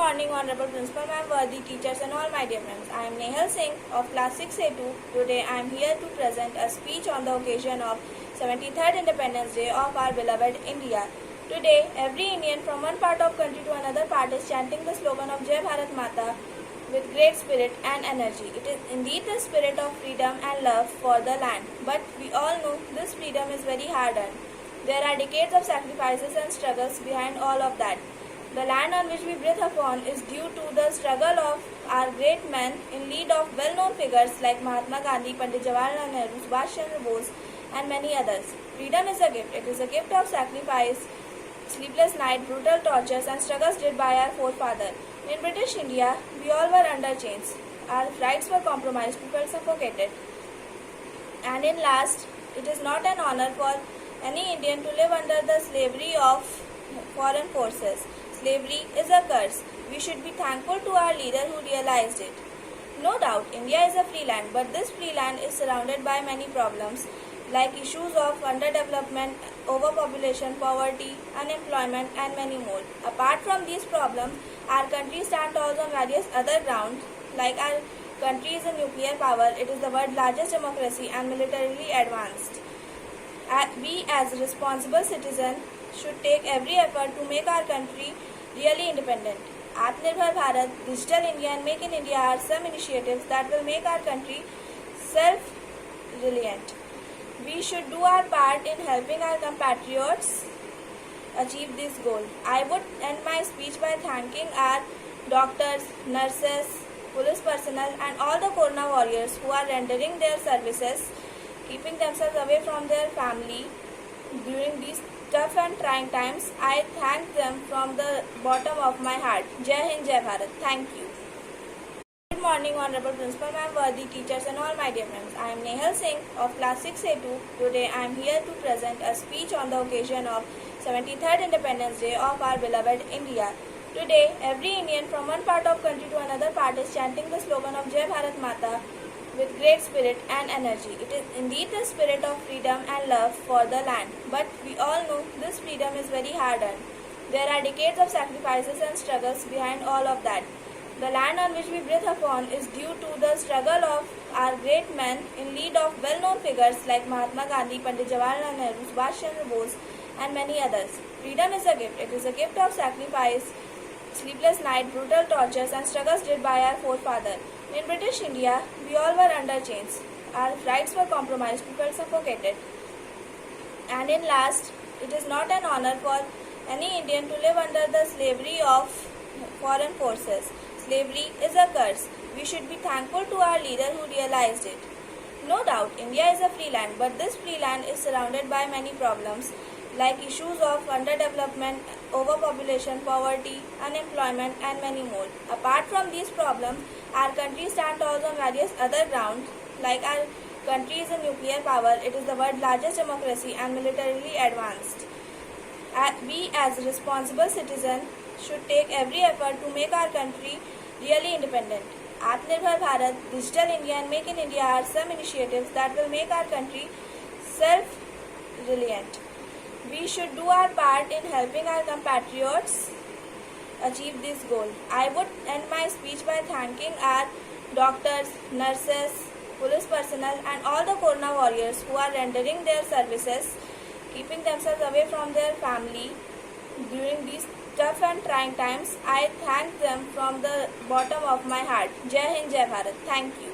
morning, Honorable Principal Ma'am, worthy teachers and all my dear friends. I am Nehal Singh of Class 6A2. Today I am here to present a speech on the occasion of 73rd Independence Day of our beloved India. Today, every Indian from one part of country to another part is chanting the slogan of Jai Bharat Mata with great spirit and energy. It is indeed the spirit of freedom and love for the land. But we all know this freedom is very hard earned. There are decades of sacrifices and struggles behind all of that. The land on which we breathe upon is due to the struggle of our great men in lead of well-known figures like Mahatma Gandhi, Pandit Jawaharlal Nehru, Subhash Chandra Bose and many others. Freedom is a gift. It is a gift of sacrifice, sleepless night, brutal tortures and struggles did by our forefathers. In British India, we all were under chains. Our rights were compromised, we felt suffocated. And in last, it is not an honor for any Indian to live under the slavery of foreign forces. Slavery is a curse. We should be thankful to our leader who realized it. No doubt, India is a free land, but this free land is surrounded by many problems like issues of underdevelopment, overpopulation, poverty, unemployment and many more. Apart from these problems, our country stands tall on various other grounds like our country is a nuclear power, it is the world's largest democracy and militarily advanced. We as responsible citizens should take every effort to make our country really independent. Atmanirbhar Bharat, Digital India and Make in India are some initiatives that will make our country self-reliant. We should do our part in helping our compatriots achieve this goal. I would end my speech by thanking our doctors, nurses, police personnel and all the Corona warriors who are rendering their services, keeping themselves away from their family during these tough and trying times. I thank them from the bottom of my heart. Jai Hind, Jai Bharat. Thank you. Good morning, Honorable Principal Ma'am, worthy teachers and all my dear friends. I am Nehal Singh of Class 6A2. Today I am here to present a speech on the occasion of 73rd Independence Day of our beloved India. Today, every Indian from one part of country to another part is chanting the slogan of Jai Bharat Mata with great spirit and energy. It is indeed the spirit of freedom and love for the land. But we all know this freedom is very hard earned. There are decades of sacrifices and struggles behind all of that. The land on which we breathe upon is due to the struggle of our great men in lead of well-known figures like Mahatma Gandhi, Pandit Jawaharlal Nehru, Subhash Chandra Bose and many others. Freedom is a gift. It is a gift of sacrifice, sleepless night, brutal tortures and struggles did by our forefathers. In British India, we all were under chains. Our rights were compromised, we felt suffocated. And in last, it is not an honor for any Indian to live under the slavery of foreign forces. Slavery is a curse. We should be thankful to our leader who realized it. No doubt, India is a free land, but this free land is surrounded by many problems like issues of underdevelopment, overpopulation, poverty, unemployment and many more. Apart from these problems, our country stands tall on various other grounds like our country is a nuclear power, it is the world's largest democracy and militarily advanced. We as responsible citizens should take every effort to make our country really independent. Atmanirbhar Bharat, Digital India and Make in India are some initiatives that will make our country self-reliant. We should do our part in helping our compatriots achieve this goal. I would end my speech by thanking our doctors, nurses, police personnel and all the Corona warriors who are rendering their services, keeping themselves away from their family during these tough and trying times. I thank them from the bottom of my heart. Jai Hind, Jai Bharat. Thank you.